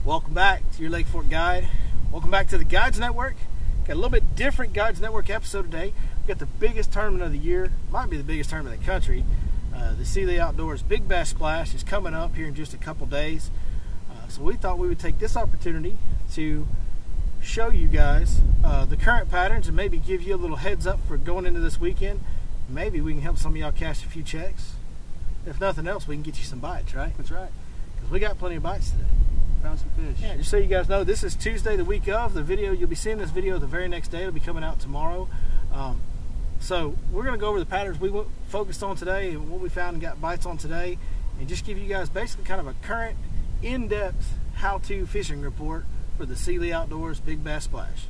Welcome back to your Lake Fork Guide. Welcome back to the Guides Network. Got a little bit different Guides Network episode today. We got the biggest tournament of the year, might be the biggest tournament in the country. The Sealy Outdoors Big Bass Splash is coming up here in just a couple days. So we thought we would take this opportunity to show you guys the current patterns and maybe give you a little heads up for going into this weekend. Maybe we can help some of y'all cash a few checks. If nothing else, we can get you some bites, right? That's right. Because we got plenty of bites today. Found some fish. Yeah, just so you guys know, this is Tuesday, the week of. The video, you'll be seeing this video the very next day. It'll be coming out tomorrow. So we're going to go over the patterns we focused on today and what we found and got bites on today, and just give you guys basically kind of a current, in-depth how-to fishing report for the Sealy Outdoors Big Bass Splash.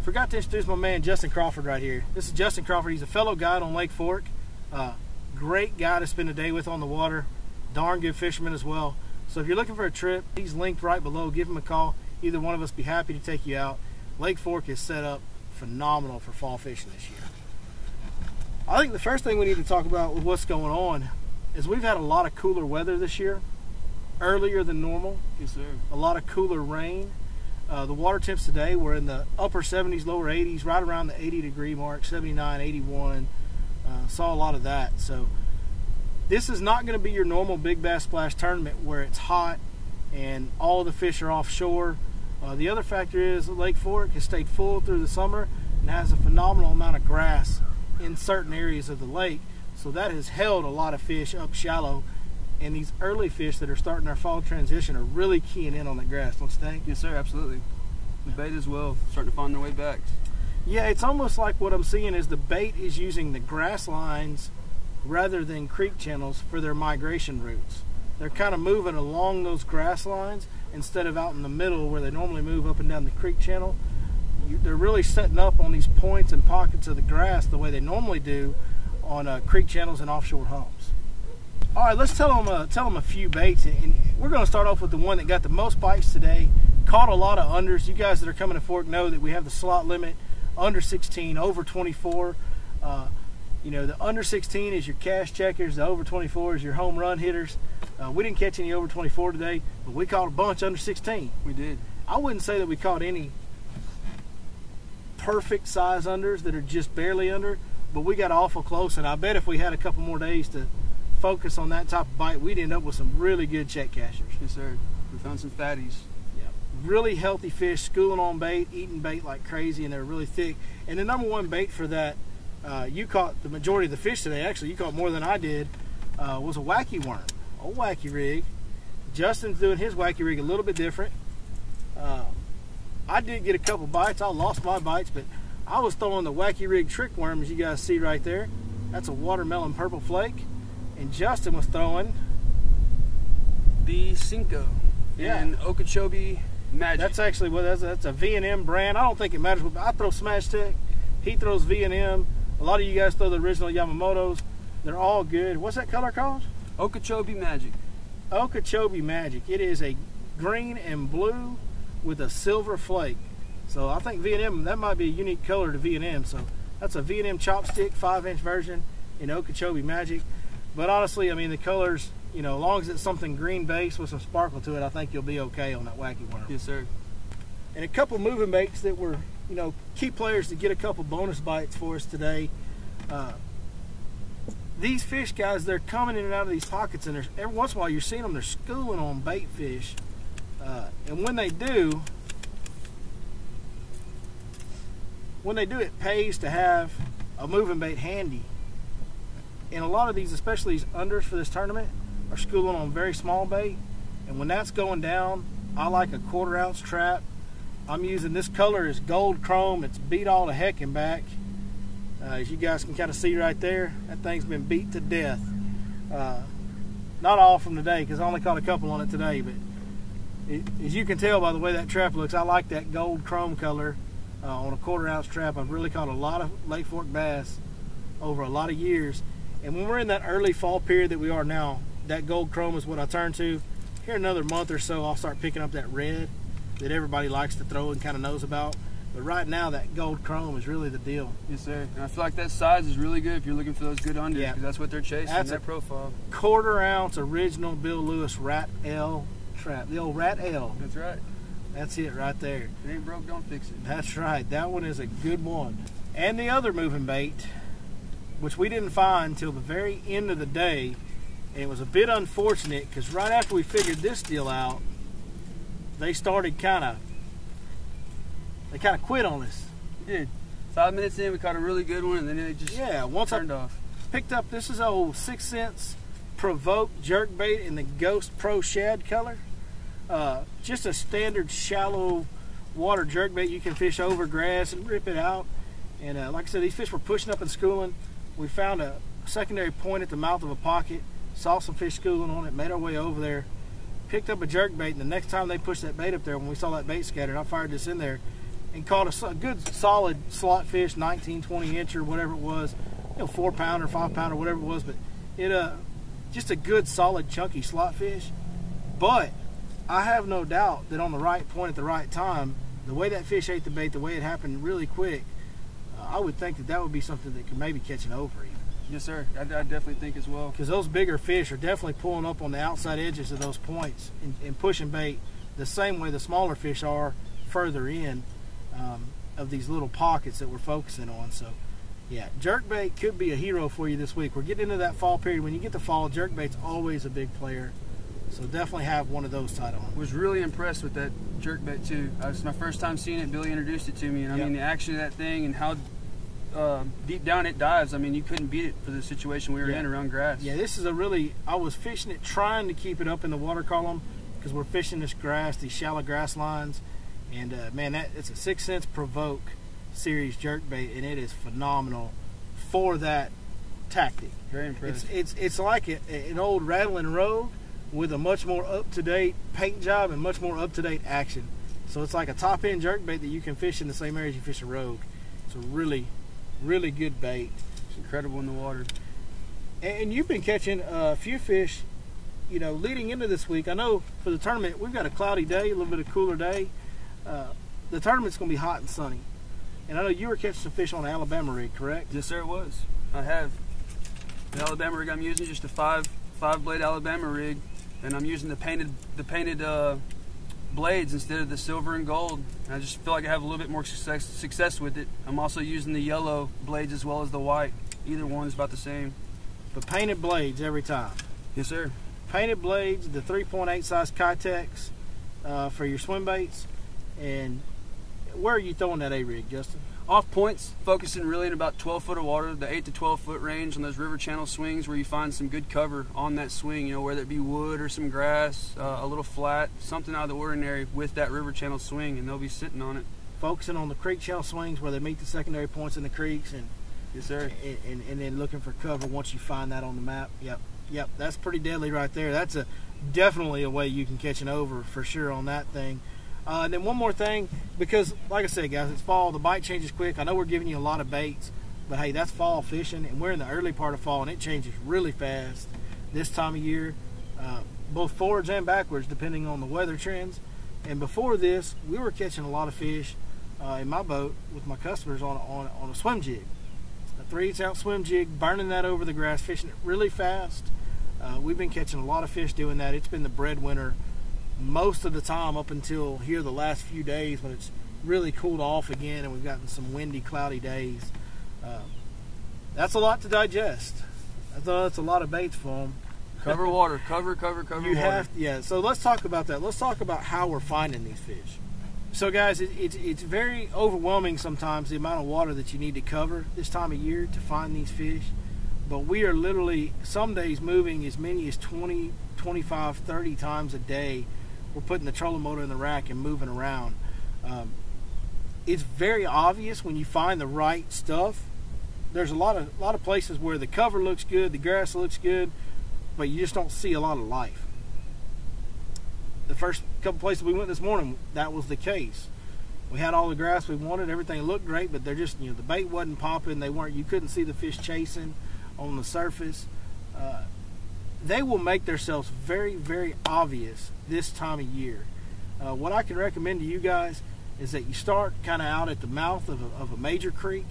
Forgot to introduce my man Justin Crawford right here. This is Justin Crawford. He's a fellow guide on Lake Fork. Great guy to spend a day with on the water. Darn good fisherman as well. So if you're looking for a trip, he's linked right below. Give him a call. Either one of us be happy to take you out. Lake Fork is set up phenomenal for fall fishing this year. I think the first thing we need to talk about with what's going on is we've had a lot of cooler weather this year, earlier than normal. Yes, sir. A lot of cooler rain. The water temps today were in the upper 70s, lower 80s, right around the 80-degree mark, 79, 81. Saw a lot of that. So this is not going to be your normal Big Bass Splash tournament where it's hot and all of the fish are offshore. The other factor is Lake Fork has stayed full through the summer and has a phenomenal amount of grass in certain areas of the lake. So that has held a lot of fish up shallow. And these early fish that are starting their fall transition are really keying in on the grass, don't you think? Yes, sir, absolutely. The bait as well, starting to find their way back. Yeah, it's almost like what I'm seeing is the bait is using the grass lines rather than creek channels for their migration routes. They're kind of moving along those grass lines instead of out in the middle where they normally move up and down the creek channel. They're really setting up on these points and pockets of the grass the way they normally do on creek channels and offshore homes. All right, let's tell them a few baits, and we're going to start off with the one that got the most bites today. Caught a lot of unders. You guys that are coming to Fork know that we have the slot limit under 16, over 24. You know, the under 16 is your cash checkers, the over 24 is your home run hitters. We didn't catch any over 24 today, but we caught a bunch under 16. We did. I wouldn't say that we caught any perfect size unders that are just barely under, but we got awful close, and I bet if we had a couple more days to focus on that type of bite, we'd end up with some really good check cashers. Yes, sir. We found some fatties. Yeah, really healthy fish, schooling on bait, eating bait like crazy, and they're really thick. And the number one bait for that, you caught the majority of the fish today. Actually, you caught more than I did. Was a wacky worm, old wacky rig. Justin's doing his wacky rig a little bit different. I did get a couple bites. I lost my bites, but I was throwing the wacky rig trick worm, as you guys see right there. That's a watermelon purple flake. And Justin was throwing the Cinco and Okeechobee Magic. That's actually what that's a V&M brand. I don't think it matters. I throw Smash Tech. He throws V&M. A lot of you guys throw the original Yamamotos. They're all good. What's that color called? Okeechobee Magic. Okeechobee Magic. It is a green and blue with a silver flake. So I think V&M, that might be a unique color to V&M. So that's a V&M chopstick 5-inch version in Okeechobee Magic. But honestly, I mean, the colors, you know, as long as it's something green based with some sparkle to it, I think you'll be okay on that wacky worm. Yes, sir. And a couple moving baits that were, you know, key players to get a couple bonus bites for us today. These fish, guys, they're coming in and out of these pockets, and every once in a while you're seeing them, they're schooling on bait fish. And when they do, it pays to have a moving bait handy. And a lot of these, especially these unders for this tournament, are schooling on very small bait. And when that's going down, I like a 1/4 ounce trap. I'm using, this color is gold chrome. It's beat all the heck and back. As you guys can kind of see right there, that thing's been beat to death. Not all from today, because I only caught a couple on it today, but as you can tell by the way that trap looks, I like that gold chrome color on a 1/4 ounce trap. I've really caught a lot of Lake Fork bass over a lot of years. And when we're in that early fall period that we are now, that gold chrome is what I turn to. Here in another month or so, I'll start picking up that red that everybody likes to throw and kind of knows about. But right now, that gold chrome is really the deal. Yes, sir. And I feel like that size is really good if you're looking for those good unders, Yeah. because that's what they're chasing, That's that profile. 1/4 ounce original Bill Lewis Rat L trap. The old Rat L. That's right. That's it right there. If it ain't broke, don't fix it. That's right. That one is a good one. And the other moving bait, which we didn't find until the very end of the day, and it was a bit unfortunate because right after we figured this deal out, they started kind of quit on us. We did. 5 minutes in, we caught a really good one, and then it just once turned I off. picked up, this is old 6 cents Provoke jerk bait in the Ghost Pro Shad color. Just a standard shallow water jerk bait. You can fish over grass and rip it out. And like I said, these fish were pushing up and schooling. We found a secondary point at the mouth of a pocket, saw some fish schooling on it, made our way over there, picked up a jerk bait, and the next time they pushed that bait up there, when we saw that bait scattered, I fired this in there and caught a good solid slot fish, 19, 20 incher, whatever it was, 4 pounder, 5 pounder, whatever it was, but it just a good solid chunky slot fish. But I have no doubt that on the right point at the right time, the way that fish ate the bait, the way it happened really quick, I would think that would be something that could maybe catch an over even. Yes, sir. I definitely think as well. Because those bigger fish are definitely pulling up on the outside edges of those points and pushing bait the same way the smaller fish are further in of these little pockets that we're focusing on. So, yeah, jerkbait could be a hero for you this week. We're getting into that fall period. When you get to fall, jerkbait's always a big player. So definitely have one of those tied on. Was really impressed with that jerkbait too. It's my first time seeing it. Billy introduced it to me, and I mean the action of that thing and how deep down it dives. I mean, you couldn't beat it for the situation we were in around grass. Yeah, this is I was fishing it, trying to keep it up in the water column because we're fishing this grass, these shallow grass lines. And man, it's a 6 cents Provoke series jerkbait, and it is phenomenal for that tactic. Very impressive. It's like an old Rattling Rogue with a much more up-to-date paint job and much more up-to-date action. So it's like a top-end jerkbait that you can fish in the same area as you fish a Rogue. It's a really, really good bait. It's incredible in the water. And you've been catching a few fish, leading into this week. I know for the tournament, we've got a cloudy day, a little bit of cooler day. The tournament's going to be hot and sunny. And I know you were catching some fish on an Alabama rig, correct? Yes, sir, it was. I have. The Alabama rig I'm using is just a five-blade Alabama rig, and I'm using the painted blades instead of the silver and gold. And I just feel like I have a little bit more success with it. I'm also using the yellow blades as well as the white. Either one is about the same. But painted blades every time. Yes, sir. Painted blades, the 3.8 size Kitex for your swim baits. And where are you throwing that A-rig, Justin? Off points, focusing really in about 12 foot of water, the 8 to 12 foot range on those river channel swings where you find some good cover on that swing, whether it be wood or some grass, a little flat, something out of the ordinary with that river channel swing, and they'll be sitting on it. Focusing on the creek channel swings where they meet the secondary points in the creeks, and yes, sir. And then looking for cover once you find that on the map. Yep, that's pretty deadly right there. That's definitely a way you can catch an over for sure on that thing. And then one more thing, because like I said, guys, it's fall. The bite changes quick. I know we're giving you a lot of baits, but hey, that's fall fishing, and we're in the early part of fall, and it changes really fast this time of year, both forwards and backwards, depending on the weather trends. And before this, we were catching a lot of fish in my boat with my customers on a swim jig, a 3/8 ounce swim jig, burning that over the grass, fishing it really fast. We've been catching a lot of fish doing that. It's been the breadwinner most of the time up until here the last few days when it's really cooled off again and we've gotten some windy, cloudy days. That's a lot to digest. That's a lot of baits for them. Cover water, cover water. Yeah. So let's talk about that. Let's talk about how we're finding these fish. So guys, it's very overwhelming sometimes the amount of water that you need to cover this time of year to find these fish. But we are literally some days moving as many as 20, 25, 30 times a day. We're putting the trolling motor in the rack and moving around. It's very obvious when you find the right stuff. There's a lot of places where the cover looks good, the grass looks good, but you just don't see a lot of life. The first couple places we went this morning, that was the case. We had all the grass we wanted, everything looked great, but they're just, the bait wasn't popping. You couldn't see the fish chasing on the surface. They will make themselves very, very obvious this time of year. What I can recommend to you guys is that you start kind of out at the mouth of a major creek,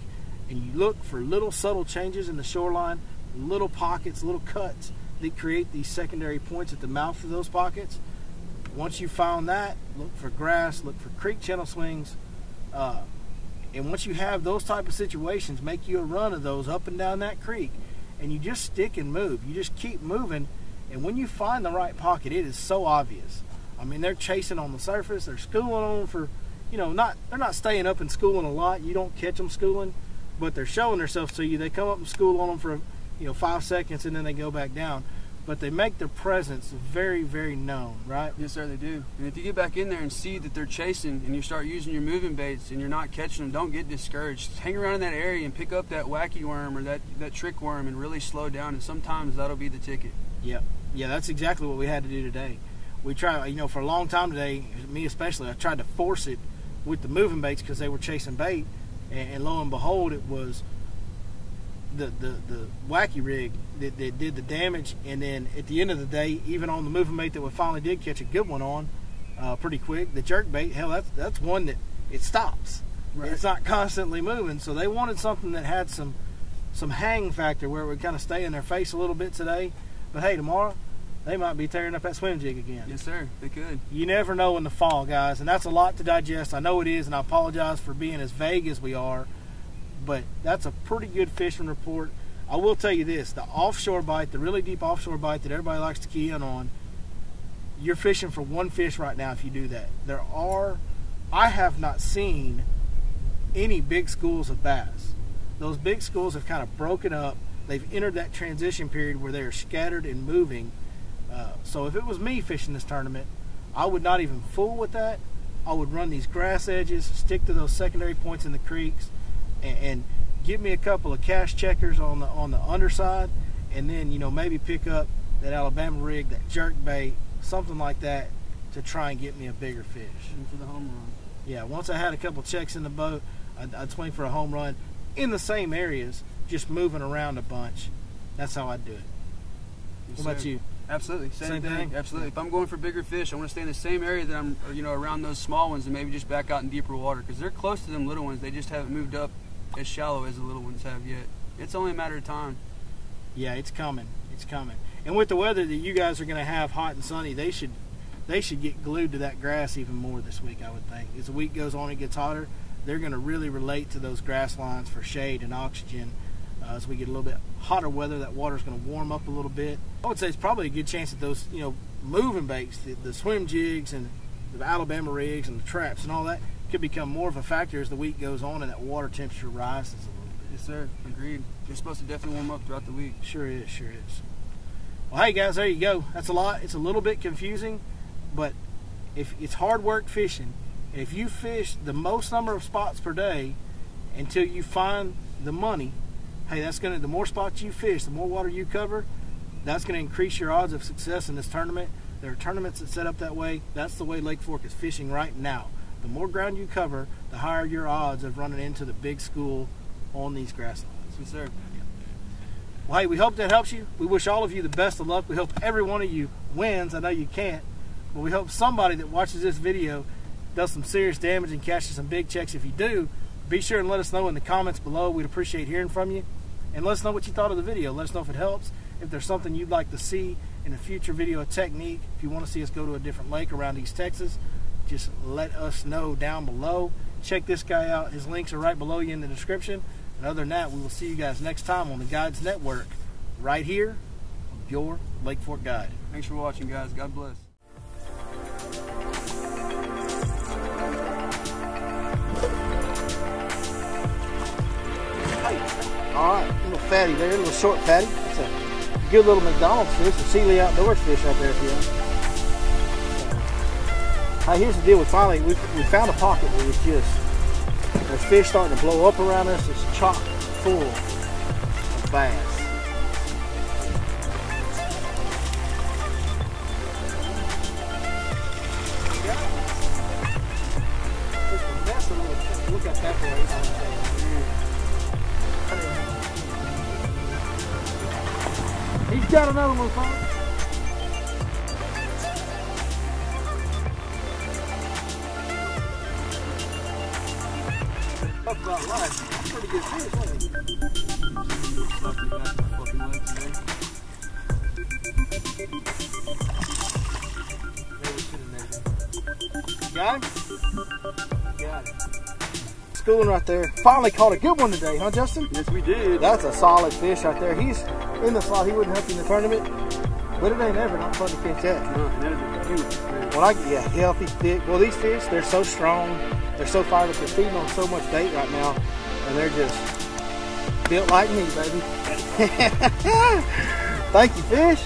and you look for little subtle changes in the shoreline, little pockets, little cuts that create these secondary points at the mouth of those pockets. Once you found that, look for grass, look for creek channel swings, and once you have those type of situations, make you a run of those up and down that creek, and you just stick and move. You just keep moving, and when you find the right pocket, it is so obvious. I mean, they're chasing on the surface, they're schooling on them for, they're not staying up and schooling a lot. You don't catch them schooling, but they're showing themselves to you. They come up and school on them for 5 seconds, and then they go back down. But they make their presence very, very known, right? Yes, sir, they do. And if you get back in there and see that they're chasing and you start using your moving baits and you're not catching them, don't get discouraged. Just hang around in that area and pick up that wacky worm or that trick worm and really slow down, and sometimes that'll be the ticket. Yep. Yeah, that's exactly what we had to do today. We tried, for a long time today, me especially, I tried to force it with the moving baits because they were chasing bait, and lo and behold, it was the wacky rig that did the damage. And then at the end of the day, even on the moving bait that we finally did catch a good one on pretty quick, the jerk bait, hell, that's one that it stops. Right. It's not constantly moving, so they wanted something that had some hang factor where it would kind of stay in their face a little bit today. But hey, tomorrow they might be tearing up that swim jig again. Yes, sir, they could. You never know in the fall, guys, and that's a lot to digest. I know it is, and I apologize for being as vague as we are, but that's a pretty good fishing report. I will tell you this, the offshore bite, the really deep offshore bite that everybody likes to key in on, you're fishing for one fish right now if you do that. I have not seen any big schools of bass. Those big schools have kind of broken up. They've entered that transition period where they are scattered and moving. So if it was me fishing this tournament, I would not even fool with that. I would run these grass edges, stick to those secondary points in the creeks, and give me a couple of cast checkers on the underside, and then maybe pick up that Alabama rig, that jerk bait, something like that, to try and get me a bigger fish. And for the home run. Yeah, once I had a couple checks in the boat, I'd swing for a home run in the same areas, just moving around a bunch. That's how I'd do it. Yes, what about sir. you? Absolutely, same thing. Absolutely. If I'm going for bigger fish, I want to stay in the same area that I'm, around those small ones, and maybe just back out in deeper water, because they're close to them little ones. They just haven't moved up as shallow as the little ones have yet. It's only a matter of time. Yeah, it's coming. It's coming. And with the weather that you guys are going to have, hot and sunny, they should get glued to that grass even more this week, I would think. As the week goes on, it gets hotter. They're going to really relate to those grass lines for shade and oxygen. As we get a little bit hotter weather, that water's going to warm up a little bit. I would say it's probably a good chance that those, moving baits, the swim jigs and the Alabama rigs and the traps and all that could become more of a factor as the week goes on and that water temperature rises a little bit. Yes, sir. Agreed. It's supposed to definitely warm up throughout the week. Sure is. Sure is. Well, hey guys, there you go. That's a lot. It's a little bit confusing, but if it's hard work fishing, and if you fish the most number of spots per day until you find the money, hey, the more spots you fish, the more water you cover, that's going to increase your odds of success in this tournament. There are tournaments that set up that way. That's the way Lake Fork is fishing right now. The more ground you cover, the higher your odds of running into the big school on these grass lines. Yes, sir. Yeah. Well, hey, we hope that helps you. We wish all of you the best of luck. We hope every one of you wins. I know you can't, but we hope somebody that watches this video does some serious damage and catches some big checks. If you do, be sure and let us know in the comments below. We'd appreciate hearing from you. And let us know what you thought of the video. Let us know if it helps, if there's something you'd like to see in a future video, a technique. If you want to see us go to a different lake around East Texas, just let us know down below. Check this guy out. His links are right below you in the description. And other than that, we will see you guys next time on the Guides Network, right here on your Lake Fork Guide. Thanks for watching, guys. God bless. Alright, little fatty there, little short fatty. That's a good little McDonald's fish, a Sealy Outdoors fish right there if you want. Hey, here's the deal, we found a pocket where it's just, there's fish starting to blow up around us. It's chock full of bass. Look at that there. He's got another one, folks. Talk about life. Pretty good fish, wasn't it? Got him? Got him. Schooling right there. Finally caught a good one today, huh, Justin? Yes, we did. That's a solid fish right there. He's in the slot. He wouldn't help you in the tournament, but it ain't ever not fun to catch that. No, that is a huge fish. When I get healthy, thick. Well, these fish, they're so strong. They're so fired up. They're feeding on so much bait right now, and they're just built like me, baby. Thank you, fish.